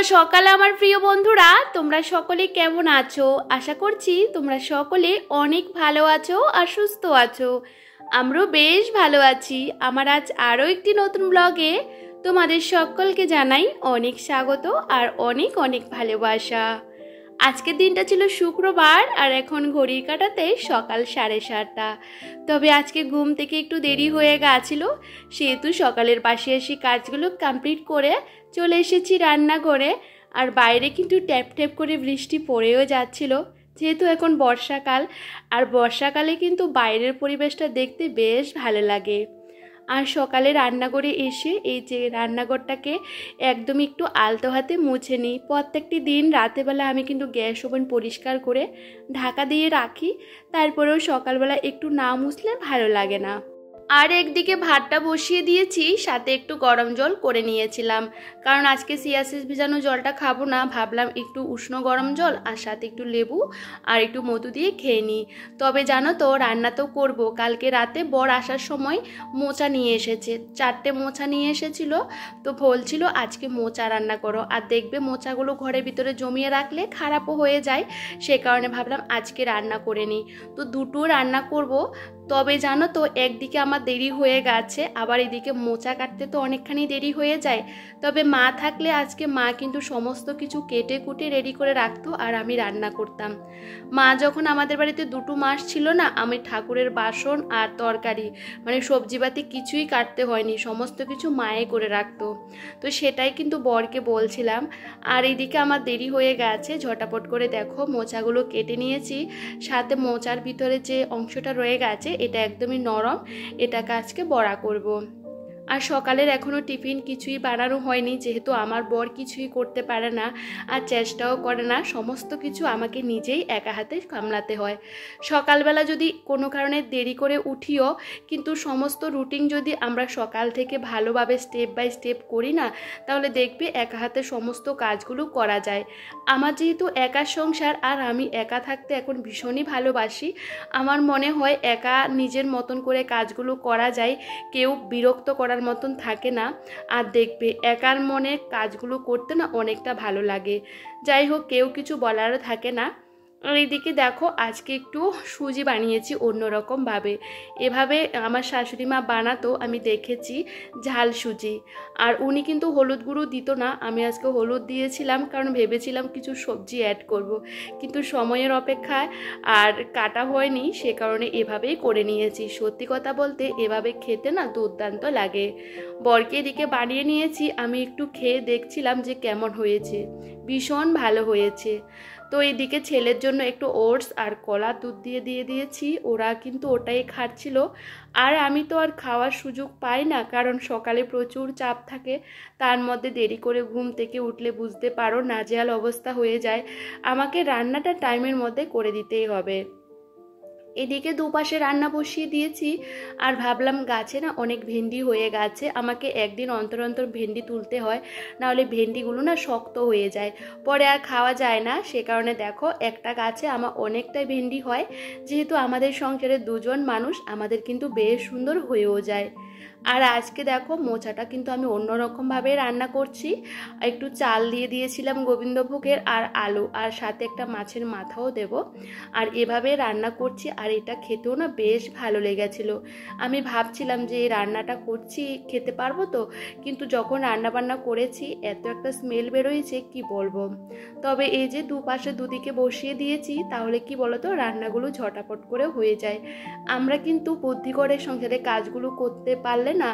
সকাল আমার প্রিয় বন্ধুরা, তোমরা সকলে কেমন আছো? আশা করছি তোমরা সকলে অনেক ভালো আছো আর সুস্থ আছো। আমরাও বেশ ভালো আছি। আমার আজ আরও একটি নতুন ব্লগে তোমাদের সকলকে জানাই অনেক স্বাগত আর অনেক অনেক ভালোবাসা। আজকের দিনটা ছিল শুক্রবার আর এখন ঘড়ির কাঁটাতে সকাল 7:30। তবে আজকে ঘুম থেকে একটু দেরি হয়ে গেছিলো, সেহেতু সকালের পাশে এসে কাজগুলো কমপ্লিট করে চলে এসেছি রান্নাঘরে। আর বাইরে কিন্তু ট্যাপ ট্যাপ করে বৃষ্টি পড়েও যাচ্ছিল, যেহেতু এখন বর্ষাকাল। আর বর্ষাকালে কিন্তু বাইরের পরিবেশটা দেখতে বেশ ভালো লাগে। আর সকালে রান্নাঘরে এসে এই যে রান্নাঘরটাকে একদম একটু আলতো হাতে মুছে নিই। প্রত্যেকটি দিন রাতেবেলা আমি কিন্তু গ্যাস ওভেন পরিষ্কার করে ঢাকা দিয়ে রাখি, তারপরেও সকালবেলা একটু না মুছলে ভালো লাগে না। আর একদিকে ভাতটা বসিয়ে দিয়েছি, সাথে একটু গরম জল করে নিয়েছিলাম, কারণ আজকে সিয়াসিস ভিজানো জলটা খাবো না। ভাবলাম একটু উষ্ণ গরম জল আর সাথে একটু লেবু আর একটু মধু দিয়ে খেয়ে নিই। তবে জানো তো, রান্না তো করবো। কালকে রাতে বর আসার সময় মোচা নিয়ে এসেছে, 4টে মোচা নিয়ে এসেছিল। তো বলছিল আজকে মোচা রান্না করো, আর দেখবে মোচাগুলো ঘরের ভিতরে জমিয়ে রাখলে খারাপও হয়ে যায়। সে কারণে ভাবলাম আজকে রান্না করে নিই। তো দুটো রান্না করব। তবে জানো তো, একদিকে আমার দেরি হয়ে গেছে, আবার এদিকে মোচা কাটতে তো অনেকখানি দেরি হয়ে যায়। তবে মা থাকলে আজকে মা কিন্তু সমস্ত কিছু কেটে কুটে রেডি করে রাখতো আর আমি রান্না করতাম। মা যখন আমাদের বাড়িতে 2 মাস ছিল না, আমি ঠাকুরের বাসন আর তরকারি মানে সবজিপাতি কিছুই কাটতে হয়নি, সমস্ত কিছু মায়ে করে রাখতো। তো সেটাই কিন্তু বরকে বলছিলাম। আর এইদিকে আমার দেরি হয়ে গেছে, ঝটাপট করে দেখো মোচাগুলো কেটে নিয়েছি। সাথে মোচার ভিতরে যে অংশটা রয়ে গেছে এটা একদমই নরম, এটাকে আজকে বড়া করব। আর সকালের এখনও টিফিন কিছুই বানানো হয়নি, যেহেতু আমার বর কিছুই করতে পারে না আর চেষ্টাও করে না। সমস্ত কিছু আমাকে নিজেই একা হাতে সামলাতে হয়। সকালবেলা যদি কোনো কারণে দেরি করে উঠিও, কিন্তু সমস্ত রুটিন যদি আমরা সকাল থেকে ভালোভাবে স্টেপ বাই স্টেপ করি না, তাহলে দেখবে একা হাতে সমস্ত কাজগুলো করা যায়। আমার যেহেতু একা সংসার আর আমি একা থাকতে এখন ভীষণই ভালোবাসি। আমার মনে হয় একা নিজের মতন করে কাজগুলো করা যায়, কেউ বিরক্ত করার মতন থাকে না। আর দেখবে একার মনে কাজগুলো করতে না অনেকটা ভালো লাগে। যাই হোক, কেউ কিছু বলারও থাকে না। আর এইদিকে দেখো, আজকে একটু সুজি বানিয়েছি অন্যরকমভাবে। এভাবে আমার শাশুড়ি মা বানাতো, আমি দেখেছি, ঝাল সুজি। আর উনি কিন্তু হলুদ গুঁড়ো দিত না, আমি আজকে হলুদ দিয়েছিলাম, কারণ ভেবেছিলাম কিছু সবজি অ্যাড করব। কিন্তু সময়ের অপেক্ষায় আর কাটা হয়নি, সে কারণে এভাবেই করে নিয়েছি। সত্যি কথা বলতে এভাবে খেতে না দুর্দান্ত লাগে। বরকে এদিকে বানিয়ে নিয়েছি, আমি একটু খেয়ে দেখছিলাম যে কেমন হয়েছে। ভীষণ ভালো হয়েছে। তো এইদিকে ছেলের জন্য একটু ওটস আর কলা দুধ দিয়ে দিয়েছি, ওরা কিন্তু ওটাই খাচ্ছিল। আর আমি তো আর খাওয়ার সুযোগ পাই না, কারণ সকালে প্রচুর চাপ থাকে। তার মধ্যে দেরি করে ঘুম থেকে উঠলে বুঝতে পারো নাজেহাল অবস্থা হয়ে যায়। আমাকে রান্নাটা টাইমের মধ্যে করে দিতেই হবে। এদিকে দুপাশে রান্না বসিয়ে দিয়েছি। আর ভাবলাম গাছে না অনেক ভেন্ডি হয়ে গেছে, আমাকে একদিন অন্তর অন্তর ভেন্ডি তুলতে হয়, নাহলে ভেন্ডিগুলো না শক্ত হয়ে যায়, পরে আর খাওয়া যায় না। সে কারণে দেখো, একটা গাছে আমার অনেকটাই ভেন্ডি হয়। যেহেতু আমাদের সংসারে 2 জন মানুষ, আমাদের কিন্তু বেশ সুন্দর হয়েও যায়। আর আজকে দেখো, মোচাটা কিন্তু আমি অন্যরকমভাবে রান্না করছি। একটু চাল দিয়ে দিয়েছিলাম গোবিন্দভোগের, আর আলু, আর সাথে একটা মাছের মাথাও দেব। আর এভাবে রান্না করছি, আর এটা খেতেও না বেশ ভালো লেগেছিলো। আমি ভাবছিলাম যে এই রান্নাটা করছি, খেতে পারবো তো, কিন্তু যখন রান্না বান্না করেছি এত একটা স্মেল বেরোয়েছে কি বলবো। তবে এই যে দুপাশে দুদিকে বসিয়ে দিয়েছি, তাহলে কি বলতো, রান্নাগুলো ঝটাপট করে হয়ে যায়। আমরা কিন্তু বুদ্ধি করে সংসারে কাজগুলো করতে পারলে না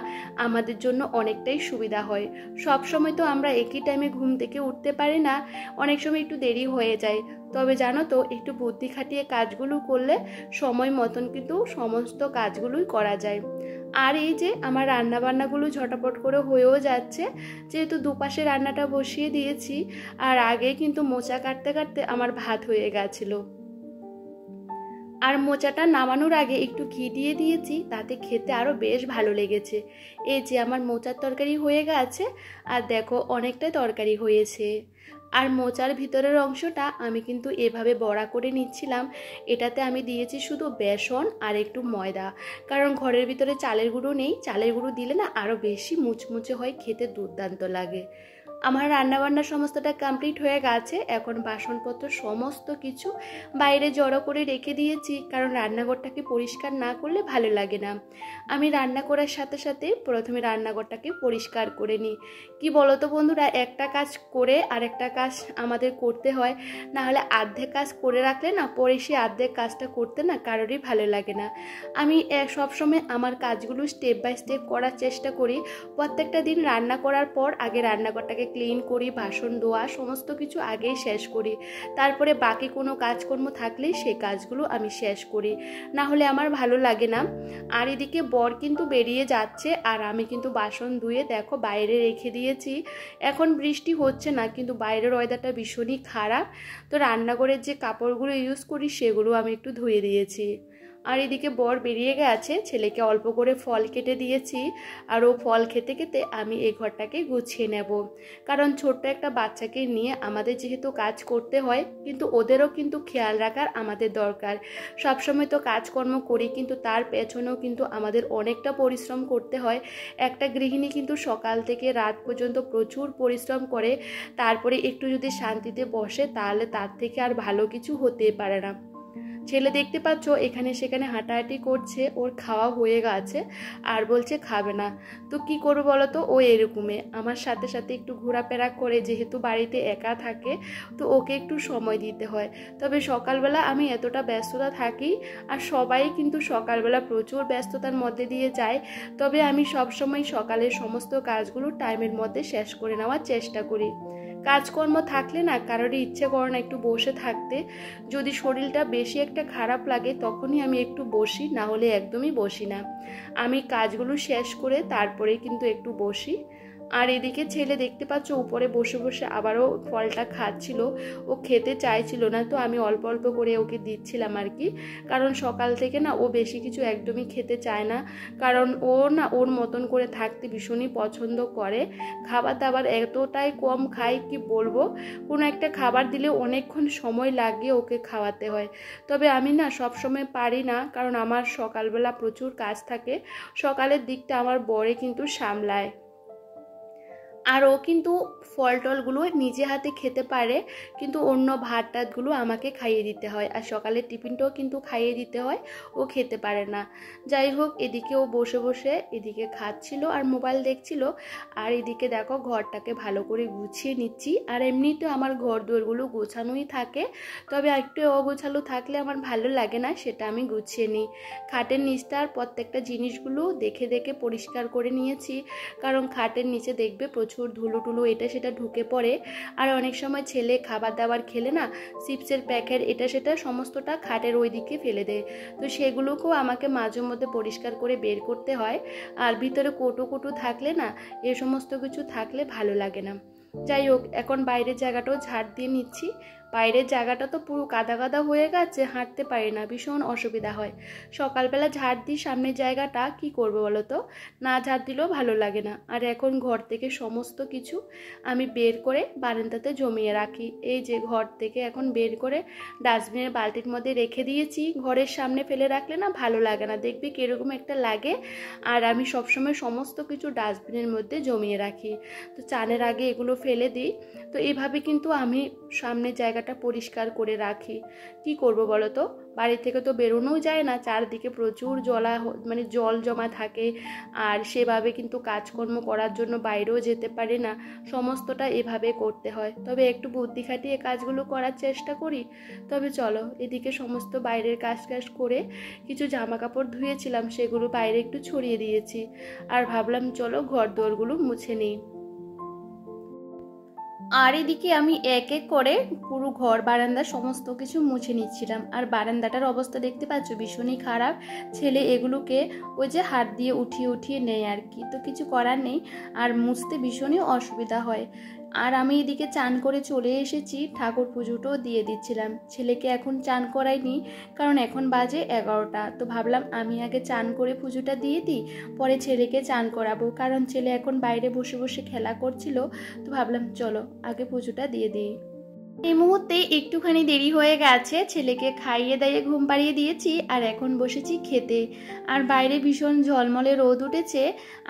আমাদের জন্য অনেকটাই সুবিধা হয়। সব সময় তো আমরা একই টাইমে ঘুম থেকে উঠতে পারি না, অনেক সময় একটু দেরি হয়ে যায়। তবে জানো তো, একটু বুদ্ধি খাটিয়ে কাজগুলো করলে সময় মতন কিন্তু সমস্ত কাজগুলোই করা যায়। আর এই যে আমার রান্না বান্নাগুলো ঝটাপট করে হয়েও যাচ্ছে, যেহেতু দুপাশে রান্নাটা বসিয়ে দিয়েছি। আর আগে কিন্তু মোচা কাটতে কাটতে আমার ভাত হয়ে গেছিলো। আর মোচাটা নামানোর আগে একটু ঘি দিয়ে দিয়েছি, তাতে খেতে আরও বেশ ভালো লেগেছে। এই যে আমার মোচার তরকারি হয়ে গেছে, আর দেখো অনেকটাই তরকারি হয়েছে। আর মোচার ভিতরের অংশটা আমি কিন্তু এভাবে বড়া করে নিচ্ছিলাম। এটাতে আমি দিয়েছি শুধু বেসন আর একটু ময়দা, কারণ ঘরের ভিতরে চালের গুঁড়ো নেই। চালের গুঁড়ো দিলে না আরও বেশি মুচমুচে হয়, খেতে দুর্দান্ত লাগে। আমার রান্নাবান্না সমস্তটা কমপ্লিট হয়ে গেছে। এখন বাসনপত্র সমস্ত কিছু বাইরে জড়ো করে রেখে দিয়েছি, কারণ রান্নাঘরটাকে পরিষ্কার না করলে ভালো লাগে না। আমি রান্না করার সাথে সাথে প্রথমে রান্নাঘরটাকে পরিষ্কার করে নিই। কি বলো তো বন্ধুরা, একটা কাজ করে আরেকটা কাজ আমাদের করতে হয়, না হলে অর্ধেক কাজ করে রাখলে না পরে সে অর্ধেক কাজটা করতে না কারোরই ভালো লাগে না। আমি সবসময় আমার কাজগুলো স্টেপ বাই স্টেপ করার চেষ্টা করি। প্রত্যেকটা দিন রান্না করার পর আগে রান্নাঘরটাকে ক্লিন করি, বাসন ধোয়া সমস্ত কিছু আগেই শেষ করি, তারপরে বাকি কোনো কাজকর্ম থাকলেই সেই কাজগুলো আমি শেষ করি, না হলে আমার ভালো লাগে না। আর এদিকে বর কিন্তু বেরিয়ে যাচ্ছে, আর আমি কিন্তু বাসন ধুয়ে দেখো বাইরে রেখে দিয়েছি। এখন বৃষ্টি হচ্ছে না, কিন্তু বাইরের ওয়েদারটা ভীষণই খারাপ, তো রান্নাঘরের যে কাপড়গুলো ইউজ করি সেগুলো আমি একটু ধুয়ে দিয়েছি। আর এদিকে বর বেরিয়ে গেছে, ছেলেকে অল্প করে ফল কেটে দিয়েছি, আর ও ফল খেতে খেতে আমি এই ঘরটাকে গুছিয়ে নেব। কারণ ছোট্ট একটা বাচ্চাকে নিয়ে আমাদের যেহেতু কাজ করতে হয়, কিন্তু ওদেরও কিন্তু খেয়াল রাখার আমাদের দরকার। সবসময় তো কাজকর্ম করি, কিন্তু তার পেছনেও কিন্তু আমাদের অনেকটা পরিশ্রম করতে হয়। একটা গৃহিণী কিন্তু সকাল থেকে রাত পর্যন্ত প্রচুর পরিশ্রম করে, তারপরে একটু যদি শান্তিতে বসে তাহলে তার থেকে আর ভালো কিছু হতে পারে না। ছেলে দেখতে পাচ্ছ এখানে সেখানে হাঁটাহাঁটি করছে, ওর খাওয়া হয়ে গেছে আর বলছে খাবে না। তো কি করবো বলো তো, ও এরকমই আমার সাথে সাথে একটু ঘোরাফেরা করে, যেহেতু বাড়িতে একা থাকে তো ওকে একটু সময় দিতে হয়। তবে সকালবেলা আমি এতটা ব্যস্ততা থাকি, আর সবাই কিন্তু সকালবেলা প্রচুর ব্যস্ততার মধ্যে দিয়ে যায়, তবে আমি সবসময় সকালের সমস্ত কাজগুলো টাইমের মধ্যে শেষ করে নেওয়ার চেষ্টা করি। কাজকর্ম থাকলে না কারোরই ইচ্ছে করে না একটু বসে থাকতে। যদি শরীরটা বেশি একটা খারাপ লাগে তখনই আমি একটু বসি, না হলে একদমই বসি না। আমি কাজগুলো শেষ করে তারপরে কিন্তু একটু বসি। আর এদিকে ছেলে দেখতে পাচ্ছ উপরে বসে বসে আবারও ফলটা খাচ্ছিল, ও খেতে চাইছিল না, তো আমি অল্প অল্প করে ওকে দিচ্ছিলাম আর কি। কারণ সকাল থেকে না ও বেশি কিছু একদমই খেতে চায় না, কারণ ও না ওর মতন করে থাকতে ভীষণই পছন্দ করে। খাবার দাবার এতটাই কম খায় কি বলবো, কোনো একটা খাবার দিলে অনেকক্ষণ সময় লাগে ওকে খাওয়াতে হয়। তবে আমি না সব সময় পারি না, কারণ আমার সকালবেলা প্রচুর কাজ থাকে, সকালের দিকটা আমার বরে কিন্তু সামলায়। আর ও কিন্তু ফল টলগুলো নিজে হাতে খেতে পারে, কিন্তু অন্য ভাত টাতগুলো আমাকে খাইয়ে দিতে হয়, আর সকালের টিফিনটাও কিন্তু খাইয়ে দিতে হয়, ও খেতে পারে না। যাই হোক, এদিকে ও বসে বসে এদিকে খাচ্ছিল আর মোবাইল দেখছিল, আর এদিকে দেখো ঘরটাকে ভালো করে গুছিয়ে নিচ্ছি। আর এমনিতেও আমার ঘর দুয়ারগুলো গোছানোই থাকে, তবে একটু অগোছালো থাকলে আমার ভালো লাগে না, সেটা আমি গুছিয়ে নিই। খাটের নিচটার প্রত্যেকটা জিনিসগুলো দেখে দেখে পরিষ্কার করে নিয়েছি, কারণ খাটের নিচে দেখবে প্রচুর ধুলো টুলো এটা সেটা ঢুকে পড়ে। আর অনেক সময় ছেলে খাবার দাবার খেলে না চিপসের প্যাকেট এটা সেটা সমস্তটা খাটের ওই দিকে ফেলে দেয়, তো সেগুলোকেও আমাকে মাঝে মধ্যে পরিষ্কার করে বের করতে হয়। আর ভিতরে কোটো কোটো থাকলে না এ সমস্ত কিছু থাকলে ভালো লাগে না। যাই হোক, এখন বাইরের জায়গাটাও ঝাড় দিয়ে নিচ্ছি। বাইরের জায়গাটা তো পুরো কাদা কাদা হয়ে গেছে, হাঁটতে পারি না, ভীষণ অসুবিধা হয়। সকালবেলা ঝাড় দিই সামনের জায়গাটা, কি করবো বলো তো, না ঝাড় দিলেও ভালো লাগে না। আর এখন ঘর থেকে সমস্ত কিছু আমি বের করে বারান্দাতে জমিয়ে রাখি। এই যে ঘর থেকে এখন বের করে ডাস্টবিনের বালতির মধ্যে রেখে দিয়েছি। ঘরের সামনে ফেলে রাখলে না ভালো লাগে না, দেখবি কীরকম একটা লাগে। আর আমি সবসময় সমস্ত কিছু ডাস্টবিনের মধ্যে জমিয়ে রাখি, তো চানের আগে এগুলো ফেলে দিই। তো এইভাবে কিন্তু আমি সামনের জায়গাটা পরিষ্কার করে রাখি। কি করব বলো তো, বাড়ি থেকে তো বেরোনোও যায় না, চারদিকে প্রচুর জল জমা থাকে, আর সেভাবে কিন্তু কাজকর্ম করার জন্য বাইরেও যেতে পারে না, সমস্তটা এভাবে করতে হয়। তবে একটু বুদ্ধি খাটিয়ে কাজগুলো করার চেষ্টা করি। তবে চলো, এদিকে সমস্ত বাইরের কাজ করে কিছু জামা কাপড় ধুয়েছিলাম, সেগুলো বাইরে একটু ছড়িয়ে দিয়েছি, আর ভাবলাম চলো ঘর দুয়ারগুলো মুছে নিই। আর এদিকে আমি এক এক করে পুরো ঘর বারান্দা সমস্ত কিছু মুছে নিচ্ছিলাম। আর বারান্দাটার অবস্থা দেখতে পাচ্ছ ভীষণই খারাপ। ছেলে এগুলোকে ওই যে হাত দিয়ে উঠিয়ে উঠিয়ে নেয় আর কি, তো কিছু করার নেই, আর মুছতে ভীষণই অসুবিধা হয়। আর আমি এদিকে চান করে চলে এসেছি, ঠাকুর পুজোটাও দিয়ে দিচ্ছিলাম। ছেলেকে এখন চান করাইনি, কারণ এখন বাজে 11টা, তো ভাবলাম আমি আগে চান করে পুজোটা দিয়ে দিই, পরে ছেলেকে চান করাবো, কারণ ছেলে এখন বাইরে বসে বসে খেলা করছিল, তো ভাবলাম চলো আগে পুজোটা দিয়ে দিই। এই মুহূর্তে একটুখানি দেরি হয়ে গেছে, ছেলেকে খাইয়ে দাইয়ে ঘুম পাড়িয়ে দিয়েছি আর এখন বসেছি খেতে। আর বাইরে ভীষণ ঝলমলে রোদ উঠেছে,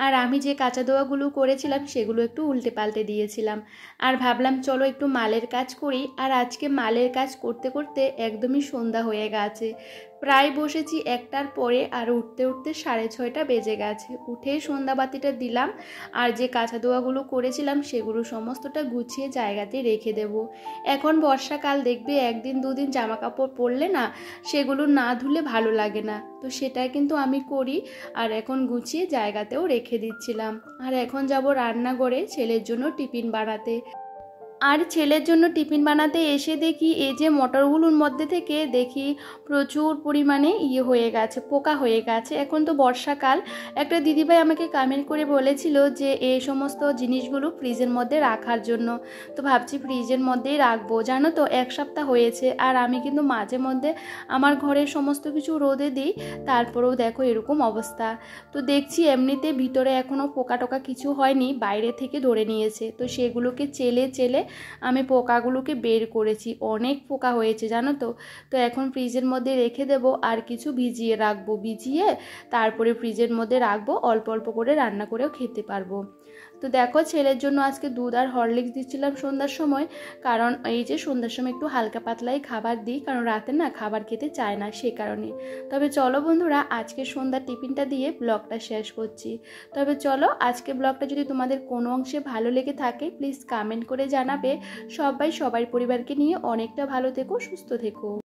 আর আমি যে কাঁচা দোয়াগুলো করেছিলাম সেগুলো একটু উল্টে পাল্টে দিয়েছিলাম। আর ভাবলাম চলো একটু মালের কাজ করি। আর আজকে মালের কাজ করতে করতে একদমই সন্ধ্যা হয়ে গেছে, প্রায় বসেছি 1টার পরে, আর উঠতে উঠতে 6:30 বেজে গেছে। উঠে সন্ধ্যাবাতিটা দিলাম, আর যে কাঁচা দোয়াগুলো করেছিলাম সেগুলো সমস্তটা গুছিয়ে জায়গাতে রেখে দেব। এখন বর্ষাকাল, দেখবে 1 দিন 2 দিন জামা কাপড় পরলে না সেগুলো না ধুলে ভালো লাগে না, তো সেটাই কিন্তু আমি করি। আর এখন গুছিয়ে জায়গাতেও রেখে দিচ্ছিলাম। আর এখন যাব রান্নাঘরে ছেলের জন্য টিফিন বানাতে। আর ছেলের জন্য টিফিন বানাতে এসে দেখি এই যে মটরগুলোর মধ্যে থেকে দেখি প্রচুর পরিমাণে হয়ে গেছে, পোকা হয়ে গেছে। এখন তো বর্ষাকাল, একটা দিদিভাই আমাকে কমেন্ট করে বলেছিল যে এই সমস্ত জিনিসগুলো ফ্রিজের মধ্যে রাখার জন্য। তো ভাবছি ফ্রিজের মধ্যেই রাখবো। জানো তো 1 সপ্তাহ হয়েছে, আর আমি কিন্তু মাঝে মধ্যে আমার ঘরের সমস্ত কিছু রোদে দিই, তারপরেও দেখো এরকম অবস্থা। তো দেখছি এমনিতে ভিতরে এখনও পোকা টোকা কিছু হয়নি, বাইরে থেকে ধরে নিয়েছে। তো সেগুলোকে চেলে চেলে আমি পোকাগুলোকে বের করেছি, অনেক পোকা হয়েছে জানো তো। তো এখন ফ্রিজের মধ্যে রেখে দেব, আর কিছু ভিজিয়ে রাখবো, ভিজিয়ে তারপরে ফ্রিজের মধ্যে রাখবো, অল্প অল্প করে রান্না করেও খেতে পারবো। তো দেখো ছেলের জন্য আজকে দুধ আর হরলিক্স দিচ্ছিলাম সন্ধ্যার সময়, কারণ এই যে সন্ধ্যার সময় একটু হালকা পাতলাই খাবার দিই, কারণ রাতে না খাবার খেতে চায় না, সে কারণে। তবে চলো বন্ধুরা, আজকে সন্ধ্যার টিফিনটা দিয়ে ব্লগটা শেষ করছি। তবে চলো, আজকে ব্লগটা যদি তোমাদের কোনো অংশে ভালো লেগে থাকে প্লিজ কমেন্ট করে জানাবে। সবাই সবার পরিবারকে নিয়ে অনেকটা ভালো থেকো, সুস্থ থেকো।